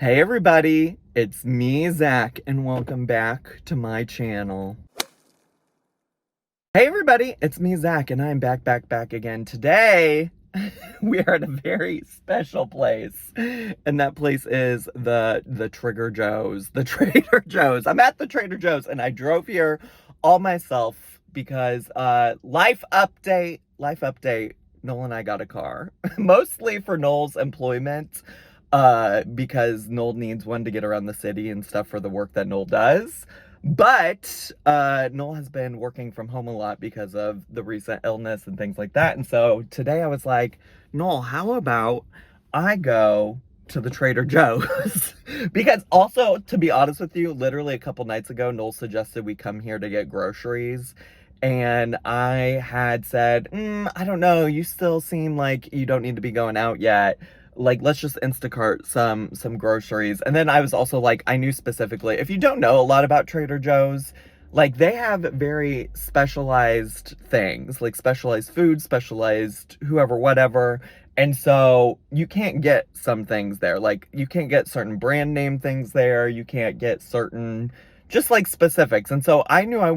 Hey everybody, it's me, Zach, and welcome back to my channel. Hey everybody, it's me, Zach, and I'm back again. Today, we are at a very special place, and that place is the Trader Joe's. The Trader Joe's. I'm at the Trader Joe's, and I drove here all myself because, life update, Noel and I got a car. Mostly for Noel's employment, because Noel needs one to get around the city and stuff for the work that Noel does. But Noel has been working from home a lot because of the recent illness and things like that. And so today I was like, Noel, how about I go to the Trader Joe's? Because also, to be honest with you, literally a couple nights ago, Noel suggested we come here to get groceries. And I had said, I don't know, you still seem like you don't need to be going out yet. Like, let's just Instacart some groceries. And then I was also like, I knew specifically, if you don't know a lot about Trader Joe's, like, they have very specialized things, like specialized food, specialized whoever, whatever. And so you can't get some things there. Like, you can't get certain brand name things there. You can't get certain, just like specifics. And so I knew I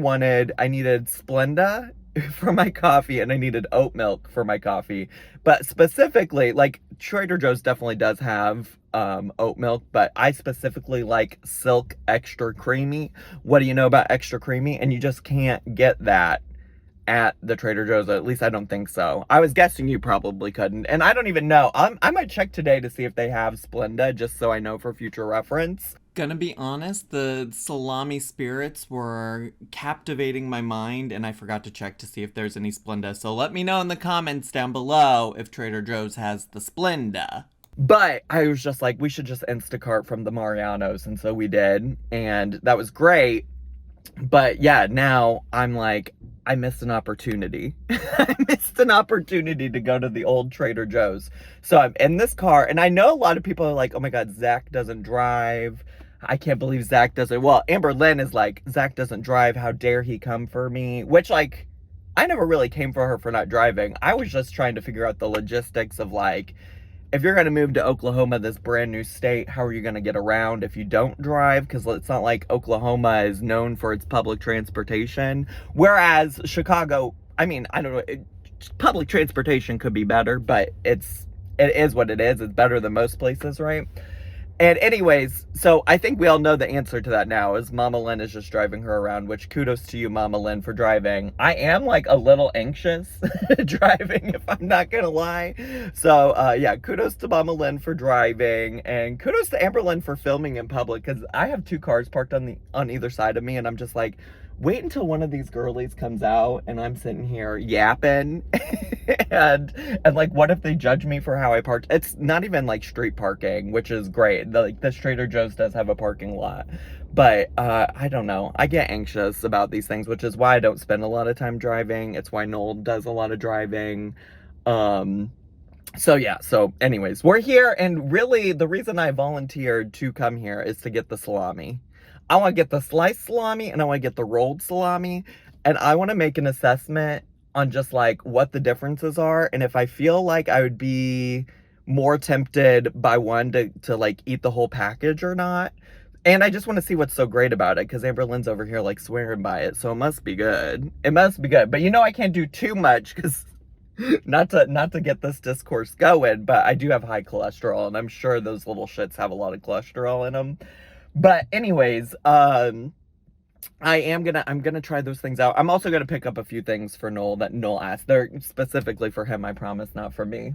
needed Splenda for my coffee, and I needed oat milk for my coffee. But specifically, like, Trader Joe's definitely does have oat milk, but I specifically like Silk Extra Creamy. What do you know about extra creamy? And you just can't get that at the Trader Joe's, or at least I don't think so. I was guessing you probably couldn't, and I don't even know. I might check today to see if they have Splenda, just so I know for future reference. Gonna be honest, the salami spirits were captivating my mind, and I forgot to check to see if there's any Splenda. So let me know in the comments down below if Trader Joe's has the Splenda. But I was just like, we should just Instacart from the Marianos, and so we did, and that was great. But yeah, now I'm like, I missed an opportunity. I missed an opportunity to go to the old Trader Joe's. So I'm in this car, and I know a lot of people are like, oh my God, Zach doesn't drive. I can't believe Zach doesn't. Well, Amber Lynn is like, Zach doesn't drive. How dare he come for me? Which, like, I never really came for her for not driving. I was just trying to figure out the logistics of, like, if you're going to move to Oklahoma, this brand new state, how are you going to get around if you don't drive? Because it's not like Oklahoma is known for its public transportation. Whereas Chicago, I mean, I don't know, public transportation could be better, but it is what it is. It's better than most places, right? And anyways, so I think we all know the answer to that now, is Mama Lynn is just driving her around, which kudos to you, Mama Lynn, for driving. I am, like, a little anxious driving, if I'm not gonna lie. So, yeah, kudos to Mama Lynn for driving, and kudos to Amber Lynn for filming in public, because I have two cars parked on either side of me, and I'm just like, wait until one of these girlies comes out and I'm sitting here yapping and like, what if they judge me for how I parked? It's not even like street parking, which is great. Like, this Trader Joe's does have a parking lot, but I don't know. I get anxious about these things, which is why I don't spend a lot of time driving. It's why Noel does a lot of driving. So yeah, so anyways, we're here, and really the reason I volunteered to come here is to get the salami. I want to get the sliced salami, and I want to get the rolled salami, and I want to make an assessment on just, like, what the differences are, and if I feel like I would be more tempted by one to like eat the whole package or not. And I just want to see what's so great about it, because Amber Lynn's over here like swearing by it, so it must be good. It must be good. But you know, I can't do too much, because not to get this discourse going, but I do have high cholesterol, and I'm sure those little shits have a lot of cholesterol in them. But anyways, I'm gonna try those things out. I'm also gonna pick up a few things for Noel that Noel asked. They're specifically for him, I promise, not for me.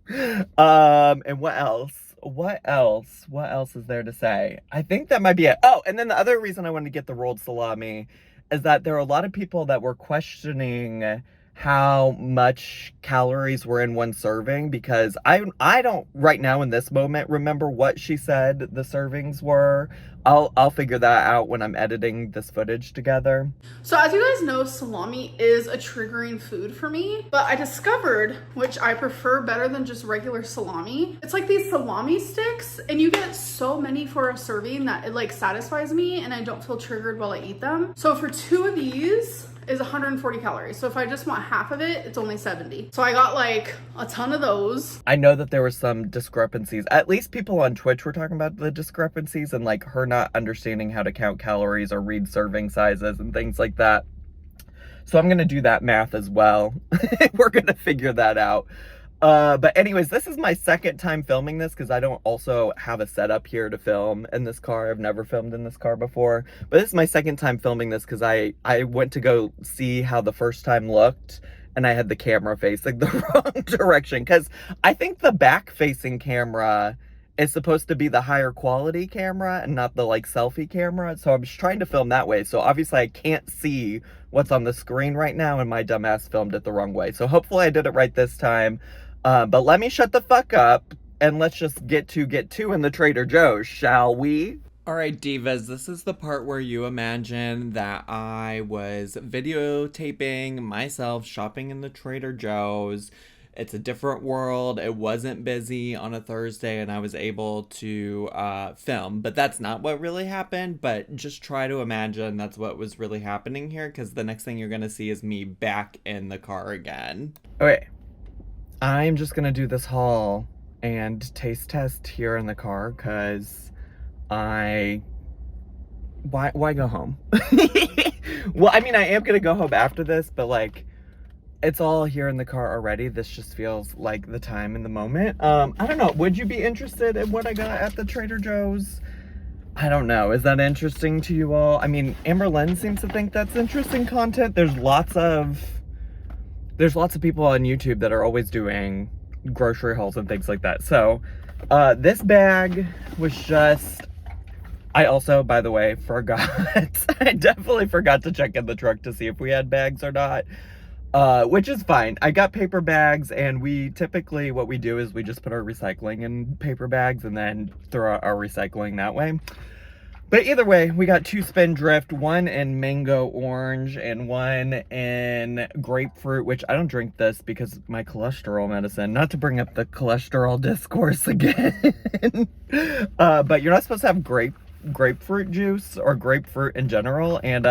And what else? What else is there to say? I think that might be it. Oh, and then the other reason I wanted to get the rolled salami is that there are a lot of people that were questioning how much calories were in one serving, because I don't right now in this moment remember what she said the servings were. I'll figure that out when I'm editing this footage together. So as you guys know, salami is a triggering food for me, but I discovered, which I prefer better than just regular salami. It's like these salami sticks, and you get so many for a serving that it like satisfies me and I don't feel triggered while I eat them. So for two of these, is 140 calories. So if I just want half of it, it's only 70. So I got like a ton of those. I know that there were some discrepancies. At least people on Twitch were talking about the discrepancies and like her not understanding how to count calories or read serving sizes and things like that. So I'm gonna do that math as well. We're gonna figure that out. But anyways, this is my second time filming this because I don't also have a setup here to film in this car. I've never filmed in this car before. But this is my second time filming this because I went to go see how the first time looked and I had the camera facing the wrong direction. Because I think the back-facing camera is supposed to be the higher quality camera and not the like selfie camera. So I'm just trying to film that way. So obviously I can't see what's on the screen right now and my dumbass filmed it the wrong way. So hopefully I did it right this time. But let me shut the fuck up and let's just get to in the Trader Joe's, shall we? Alright, divas, this is the part where you imagine that I was videotaping myself shopping in the Trader Joe's. It's a different world. It wasn't busy on a Thursday and I was able to film. But that's not what really happened. But just try to imagine that's what was really happening here, because the next thing you're going to see is me back in the car again. Okay. I'm just gonna do this haul and taste test here in the car because why go home? Well, I mean, I am gonna go home after this, but like, it's all here in the car already. This just feels like the time and the moment. I don't know. Would you be interested in what I got at the Trader Joe's? I don't know. Is that interesting to you all? I mean, Amber Lynn seems to think that's interesting content. There's lots of people on YouTube that are always doing grocery hauls and things like that. So, this bag was just, I also, by the way, forgot. I definitely forgot to check in the truck to see if we had bags or not. Which is fine. I got paper bags, and we typically, what we do is we just put our recycling in paper bags and then throw out our recycling that way. But either way, we got 2 Spindrift, one in mango orange and one in grapefruit, which I don't drink this because my cholesterol medicine, not to bring up the cholesterol discourse again. But you're not supposed to have grapefruit juice or grapefruit in general. And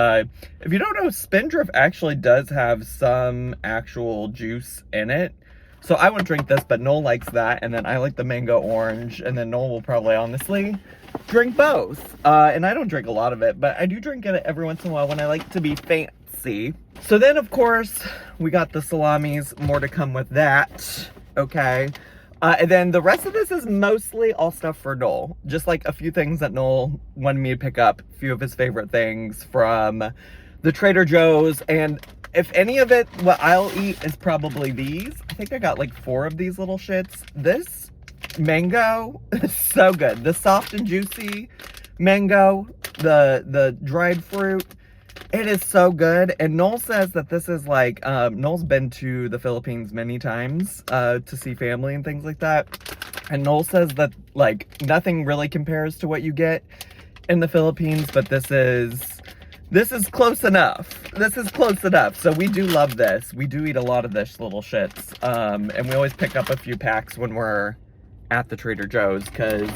if you don't know, Spindrift actually does have some actual juice in it. So I wouldn't drink this, but Noel likes that. And then I like the mango orange. And then Noel will probably honestly drink both. And I don't drink a lot of it, but I do drink it every once in a while when I like to be fancy. So then, of course, we got the salamis. More to come with that. Okay. And then the rest of this is mostly all stuff for Noel. Just like a few things that Noel wanted me to pick up. A few of his favorite things from the Trader Joe's. And if any of it, what I'll eat is probably these. I think I got like 4 of these little shits. This mango is so good. The soft and juicy mango, the dried fruit, it is so good. And Noel says that this is like, Noel's been to the Philippines many times to see family and things like that. And Noel says that like nothing really compares to what you get in the Philippines, but this is close enough. This is close enough. So we do love this. We do eat a lot of this little shits. And we always pick up a few packs when we're at the Trader Joe's because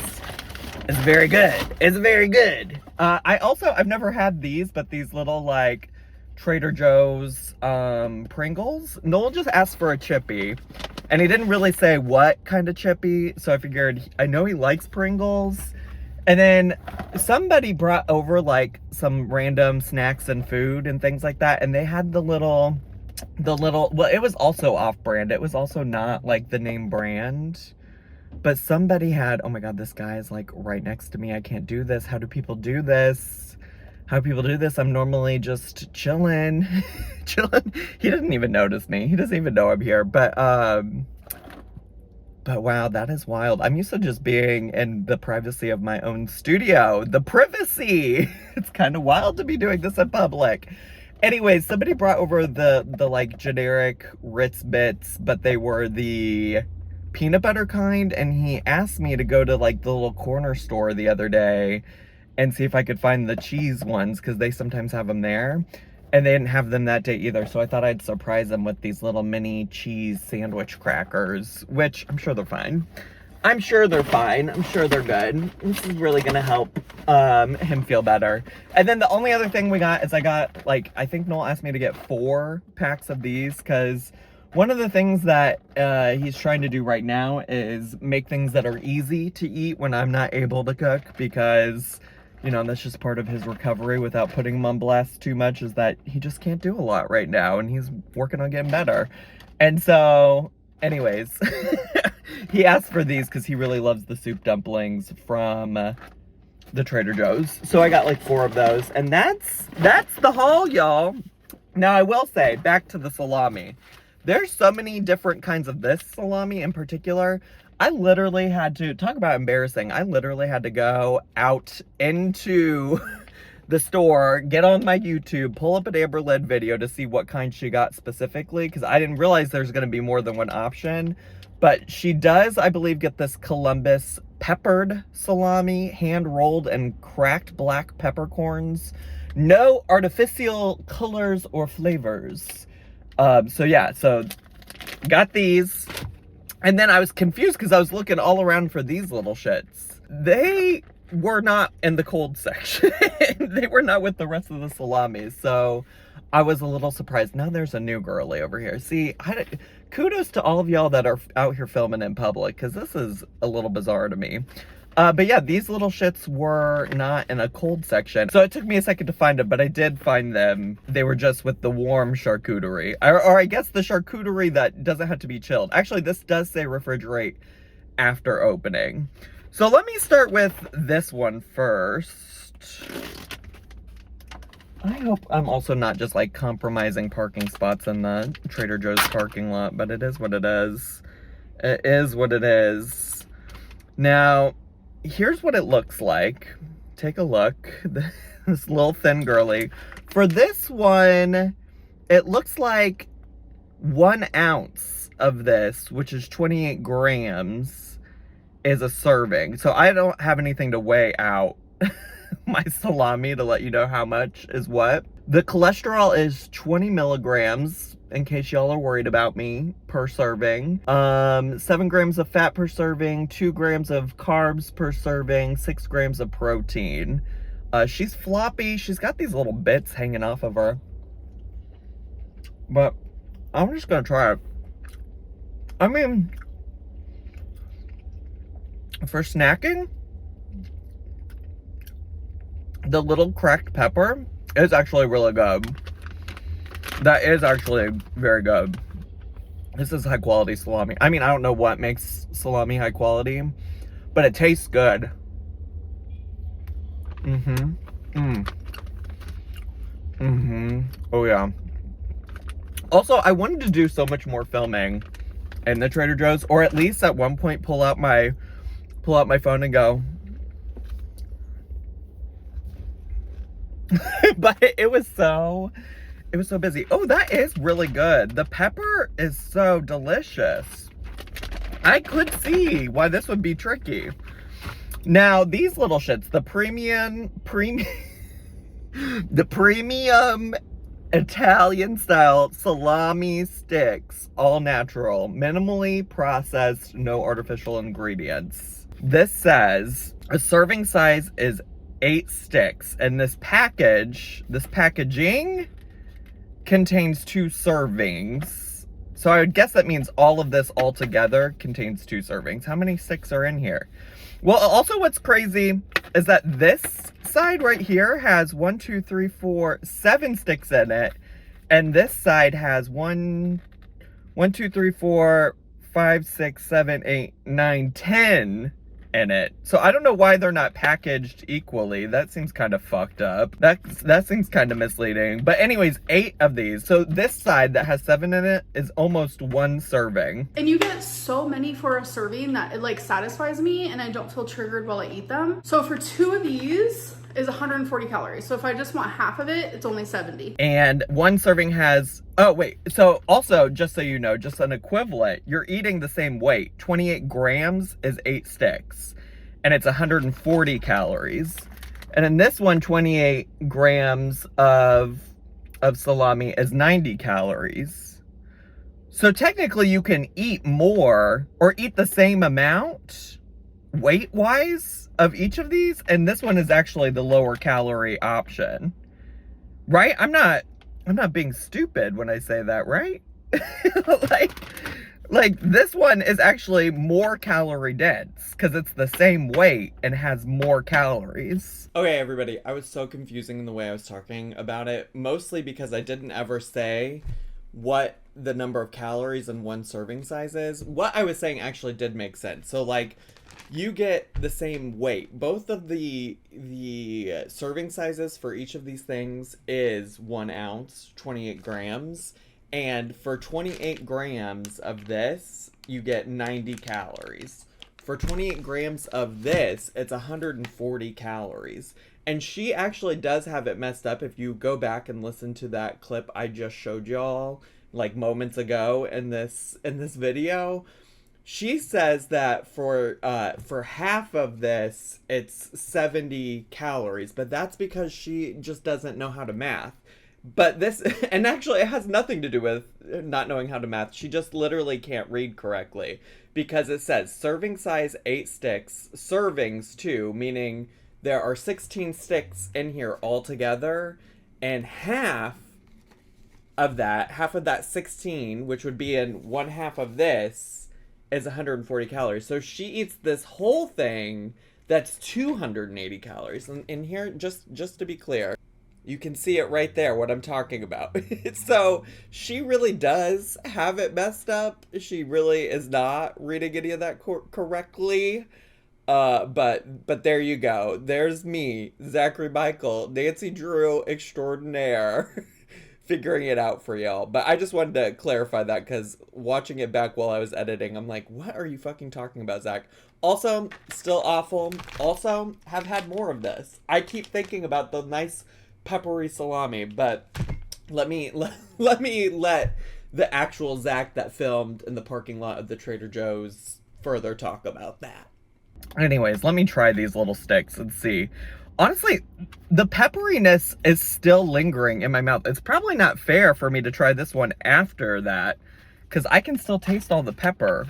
it's very good. It's very good. I've never had these, but these little like Trader Joe's Pringles. Noel just asked for a chippy and he didn't really say what kind of chippy. So I figured, I know he likes Pringles. And then somebody brought over like some random snacks and food and things like that. And they had the little, well, it was also off-brand. It was also not like the name brand. But somebody had, oh my God, this guy is like right next to me. I can't do this. How do people do this? How do people do this? I'm normally just chilling. Chilling. He doesn't even notice me. He doesn't even know I'm here. But wow, that is wild. I'm used to just being in the privacy of my own studio. The privacy. It's kind of wild to be doing this in public. Anyways, somebody brought over the like generic Ritz Bits, but they were the peanut butter kind. And he asked me to go to like the little corner store the other day and see if I could find the cheese ones because they sometimes have them there. And they didn't have them that day either, so I thought I'd surprise them with these little mini cheese sandwich crackers, which I'm sure they're fine. I'm sure they're fine. I'm sure they're good. This is really gonna help him feel better. And then the only other thing we got is I got, like, I think Noel asked me to get 4 packs of these, because one of the things that he's trying to do right now is make things that are easy to eat when I'm not able to cook, because, you know, that's just part of his recovery without putting him on blast too much, is that he just can't do a lot right now, and he's working on getting better. And so, anyways, he asked for these because he really loves the soup dumplings from the Trader Joe's. So I got like 4 of those, and that's the haul, y'all. Now I will say, back to the salami. There's so many different kinds of this salami in particular. I literally had to, talk about embarrassing, I literally had to go out into the store, get on my YouTube, pull up an Amber Lynn video to see what kind she got specifically, because I didn't realize there's going to be more than one option. But she does, I believe, get this Columbus peppered salami, hand-rolled and cracked black peppercorns. No artificial colors or flavors. So yeah, so got these. And then I was confused because I was looking all around for these little shits. They were not in the cold section. They were not with the rest of the salamis. So I was a little surprised. Now there's a new girly over here. See, kudos to all of y'all that are out here filming in public, because this is a little bizarre to me. But yeah, these little shits were not in a cold section. So it took me a second to find them, but I did find them. They were just with the warm charcuterie. Or I guess the charcuterie that doesn't have to be chilled. Actually, this does say refrigerate after opening. So let me start with this one first. I hope I'm also not just like compromising parking spots in the Trader Joe's parking lot, but it is what it is. It is what it is. Now, here's what it looks like. Take a look. This little thin girly. For this one, it looks like 1 ounce of this, which is 28 grams, is a serving. So I don't have anything to weigh out my salami to let you know how much is what. The cholesterol is 20 milligrams, in case y'all are worried about me, per serving. 7 grams of fat per serving, 2 grams of carbs per serving, 6 grams of protein. She's floppy. She's got these little bits hanging off of her. But I'm just gonna try it. I mean, for snacking, the little cracked pepper is actually really good. That is actually very good. This is high quality salami. I mean, I don't know what makes salami high quality, but it tastes good. Oh yeah. Also, I wanted to do so much more filming in the Trader Joe's, or at least at one point pull out my phone and go. But it was so busy. Oh, that is really good. The pepper is so delicious. I could see why this would be tricky. Now, these little shits, the premium Italian style salami sticks, all natural, minimally processed, no artificial ingredients. This says a serving size is 8 sticks, and this packaging contains 2 servings. So I would guess that means all of this all together contains 2 servings. How many sticks are in here? Well, also what's crazy is that this side right here has 7 sticks in it, and this side has 10 in it. So I don't know why they're not packaged equally. That seems kind of fucked up. That seems kind of misleading. But anyways, 8 of these. So this side that has 7 in it is almost 1 serving. And you get so many for a serving that it like satisfies me and I don't feel triggered while I eat them. So for 2 of these is 140 calories. So if I just want half of it, it's only 70. And 1 serving has, oh wait, so also, just so you know, just an equivalent, you're eating the same weight. 28 grams is 8 sticks, and it's 140 calories. And in this one, 28 grams of salami is 90 calories. So technically you can eat more or eat the same amount weight-wise of each of these, and this one is actually the lower calorie option. Right? I'm not being stupid when I say that, right? like this one is actually more calorie dense because it's the same weight and has more calories. Okay, everybody, I was so confusing in the way I was talking about it, mostly because I didn't ever say what the number of calories in one serving size is. What I was saying actually did make sense. So, like, you get the same weight. Both of the serving sizes for each of these things is 1 ounce, 28 grams. And for 28 grams of this, you get 90 calories. For 28 grams of this, it's 140 calories. And she actually does have it messed up. If you go back and listen to that clip I just showed y'all, like moments ago in this video, she says that for half of this, it's 70 calories. But that's because she just doesn't know how to math. But this, and actually it has nothing to do with not knowing how to math. She just literally can't read correctly. Because it says serving size 8 sticks, servings 2, meaning there are 16 sticks in here altogether, and half of that 16, which would be in 1/2 of this, is 140 calories. So she eats this whole thing that's 280 calories. And in here, just to be clear, you can see it right there, what I'm talking about. So she really does have it messed up. She really is not reading any of that correctly. But there you go. There's me, Zachary Michael, Nancy Drew extraordinaire, figuring it out for y'all. But I just wanted to clarify that because watching it back while I was editing, I'm like, what are you fucking talking about, Zach? Also, still awful. Also, have had more of this. I keep thinking about the nice peppery salami, but let me let the actual Zach that filmed in the parking lot of the Trader Joe's further talk about that. Anyways, let me try these little sticks and see. Honestly, the pepperiness is still lingering in my mouth. It's probably not fair for me to try this one after that, because I can still taste all the pepper.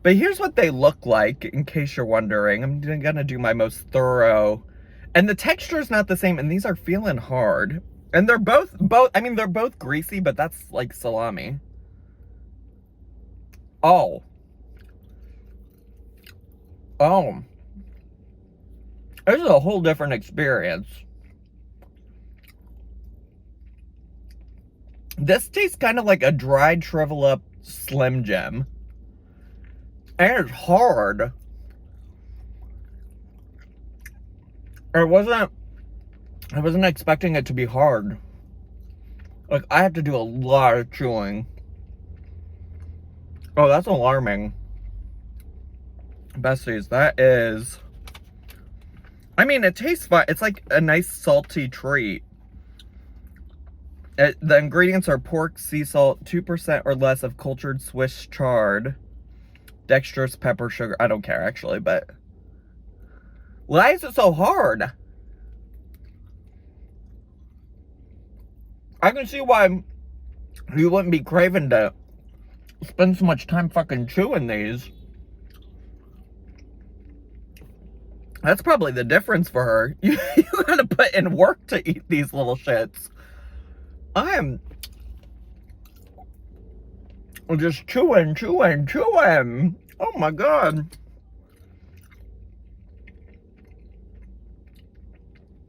But here's what they look like, in case you're wondering. I'm gonna do my most thorough. And the texture is not the same, and these are feeling hard. And they're both, I mean, they're both greasy, but that's like salami. Oh. This is a whole different experience. This tastes kind of like a dried, shrivel up Slim Jim. And it's hard. I wasn't expecting it to be hard. Like, I have to do a lot of chewing. Oh, that's alarming. Besties, that is... I mean, it tastes fine. It's like a nice salty treat. The ingredients are pork, sea salt, 2% or less of cultured Swiss chard, dextrose pepper, sugar. I don't care, actually, but... Why is it so hard? I can see why you wouldn't be craving to spend so much time fucking chewing these. That's probably the difference for her. You gotta put in work to eat these little shits. I am just chewing. Oh my god.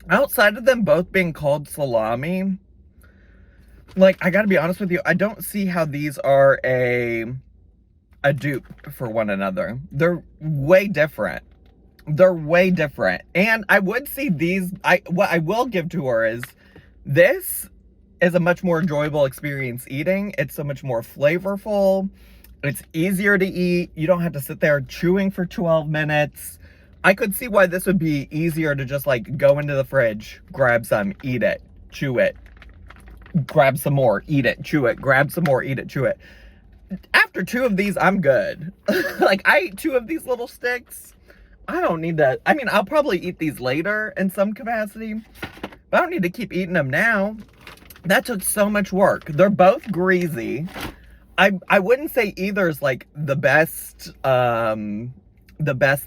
Outside of them both being called salami, like, I gotta be honest with you, I don't see how these are a dupe for one another. They're way different. And I would see these, what I will give to her is, this is a much more enjoyable experience eating. It's so much more flavorful. It's easier to eat. You don't have to sit there chewing for 12 minutes. I could see why this would be easier to just, like, go into the fridge, grab some, eat it, chew it, grab some more, eat it, chew it, grab some more, eat it, chew it. After 2 of these, I'm good. Like, I ate 2 of these little sticks. I don't need to, I mean, I'll probably eat these later in some capacity, but I don't need to keep eating them now. That took so much work. They're both greasy. I wouldn't say either is like the best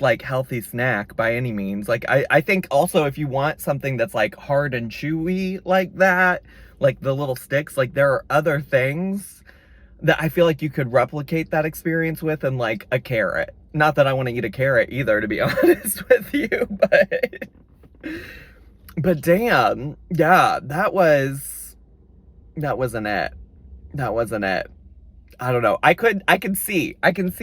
like healthy snack by any means. Like I think also if you want something that's like hard and chewy like that, like the little sticks, like there are other things that I feel like you could replicate that experience with, and like a carrot. Not that I want to eat a carrot either, to be honest with you, but damn, yeah, that wasn't it. That wasn't it. I don't know. I can see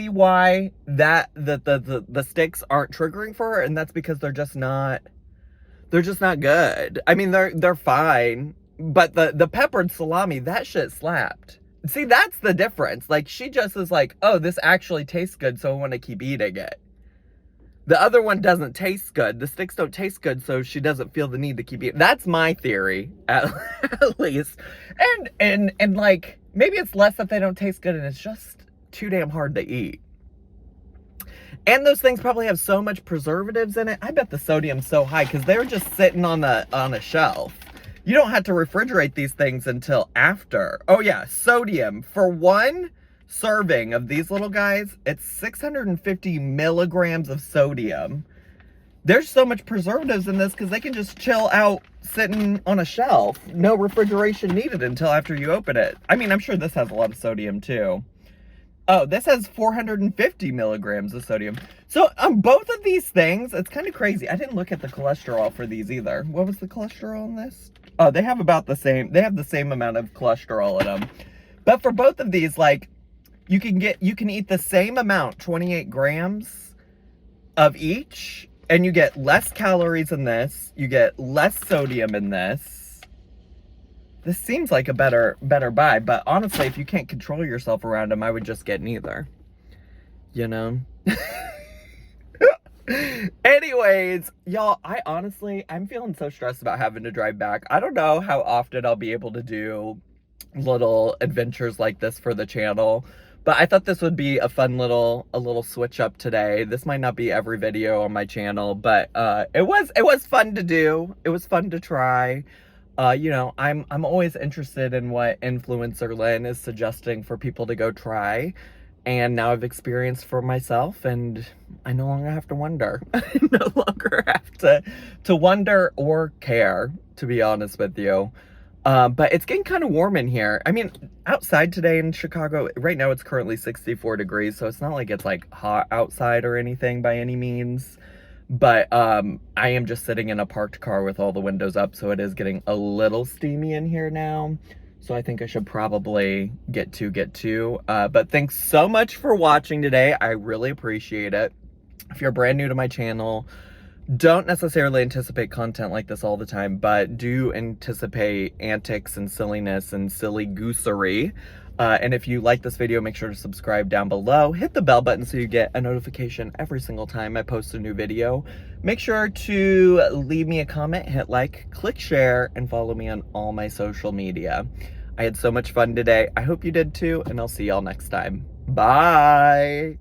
why that the sticks aren't triggering for her, and that's because they're just not good. I mean, they're fine, but the peppered salami, that shit slapped. See, that's the difference. Like, she just is like, oh, this actually tastes good, so I want to keep eating it. The other one doesn't taste good. The sticks don't taste good, so she doesn't feel the need to keep eating. That's my theory, at least. And like, maybe it's less that they don't taste good and it's just too damn hard to eat. And those things probably have so much preservatives in it. I bet the sodium's so high because they're just sitting on a shelf. You don't have to refrigerate these things until after. Oh yeah, sodium. For one serving of these little guys, it's 650 milligrams of sodium. There's so much preservatives in this because they can just chill out sitting on a shelf. No refrigeration needed until after you open it. I mean, I'm sure this has a lot of sodium too. Oh, this has 450 milligrams of sodium. So on both of these things, it's kind of crazy. I didn't look at the cholesterol for these either. What was the cholesterol in this? Oh, they have about the same. They have the same amount of cholesterol in them. But for both of these, like, you can eat the same amount, 28 grams of each, and you get less calories in this. You get less sodium in this. This seems like a better buy, but honestly, if you can't control yourself around them, I would just get neither. You know? Anyways, y'all, I'm feeling so stressed about having to drive back. I don't know how often I'll be able to do little adventures like this for the channel, but I thought this would be a fun little switch up today. This might not be every video on my channel, but it was fun to do. It was fun to try. You know, I'm always interested in what influencer Lynn is suggesting for people to go try. And now I've experienced for myself, and I no longer have to wonder. I no longer have to wonder or care, to be honest with you. But it's getting kind of warm in here. I mean, outside today in Chicago, right now it's currently 64 degrees, so it's not like it's like hot outside or anything by any means. But I am just sitting in a parked car with all the windows up, so it is getting a little steamy in here now. So I think I should probably get to. But thanks so much for watching today. I really appreciate it. If you're brand new to my channel, don't necessarily anticipate content like this all the time, but do anticipate antics and silliness and silly goosery. And if you like this video, make sure to subscribe down below. Hit the bell button so you get a notification every single time I post a new video. Make sure to leave me a comment, hit like, click share, and follow me on all my social media. I had so much fun today. I hope you did too, and I'll see y'all next time. Bye!